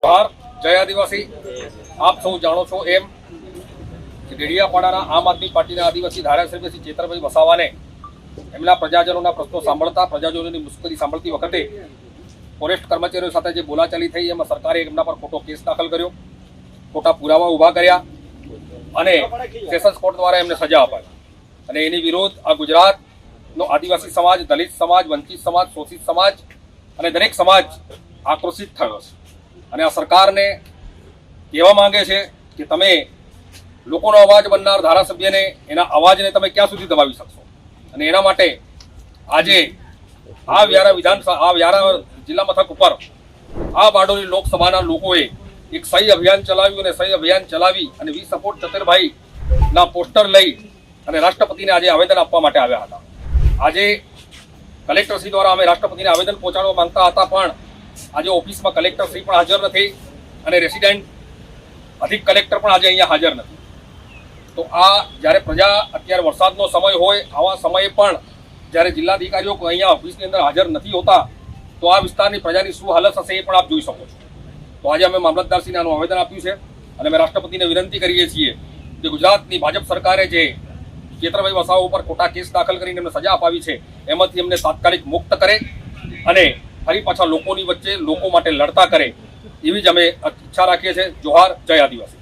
જોહાર, જય આદિવાસી। આપ સૌ જાણો છો એમ કે ડેડિયાપાડાના આમ આદમી પાર્ટીના આદિવાસી ધારાસભ્ય શ્રી ચેતરભાઈ વસાવાને એમના પ્રજાજનોના પ્રશ્નો સાંભળતા, પ્રજાજનોની મુશ્કેલી સાંભળતી વખતે ફોરેસ્ટ કર્મચારીઓ સાથે જે બોલાચાલી થઈ એમાં સરકારે એમના પર ખોટો કેસ દાખલ કર્યો, ખોટા પુરાવા ઊભા કર્યા અને સેશન્સ કોર્ટ દ્વારા એમને સજા અપાઈ। અને એની વિરોધ આ ગુજરાતનો આદિવાસી સમાજ, દલિત સમાજ, વંચિત સમાજ, શોષિત સમાજ અને દરેક સમાજ આક્રોશિત થયો છે। અને આ સરકારને કહેવા માંગે છે કે તમે લોકોનો અવાજ બનનાર ધારાસભ્યને, એના અવાજને તમે ક્યાં સુધી દબાવી શકશો। અને એના માટે આજે આ વ્યારા જિલ્લા મથક ઉપર આ બારડોલી લોકસભાના લોકોએ એક સહી અભિયાન ચલાવ્યું અને સહી અભિયાન ચલાવી અને વી સપોર્ટ ચતરભાઈના પોસ્ટર લઈ અને રાષ્ટ્રપતિને આજે આવેદન આપવા માટે આવ્યા હતા। આજે કલેક્ટરશ્રી દ્વારા અમે રાષ્ટ્રપતિને આવેદન પહોંચાડવા માંગતા હતા, પણ આજે ઓફિસમાં કલેક્ટરશ્રી પણ હાજર નથી અને રેસિડેન્ટ અધિક કલેક્ટર પણ આજે અહીંયા હાજર નથી। તો આ જ્યારે પ્રજા અત્યારે વરસાદનો સમય હોય, આવા સમયે પણ જ્યારે જિલ્લાધિકારીઓ અહીંયા ઓફિસની અંદર હાજર નથી હોતા, તો આ વિસ્તારની પ્રજાની શું હાલત હશે એ પણ આપ જોઈ શકો છો। તો આજે અમે મામલતદારશ્રીને આનું આવેદન આપ્યું છે અને અમે રાષ્ટ્રપતિને વિનંતી કરીએ છીએ કે ગુજરાતની ભાજપ સરકારે જે ચેતરભાઈ વસાવા ઉપર ખોટા કેસ દાખલ કરીને એમને સજા અપાવી છે, એમાંથી એમને તાત્કાલિક મુક્ત કરે અને ફરી પાછા લોકોની વચ્ચે લોકો માટે લડતા કરે, એવી જ અમે ઈચ્છા રાખીએ છીએ। જોહાર, જય આદિવાસી।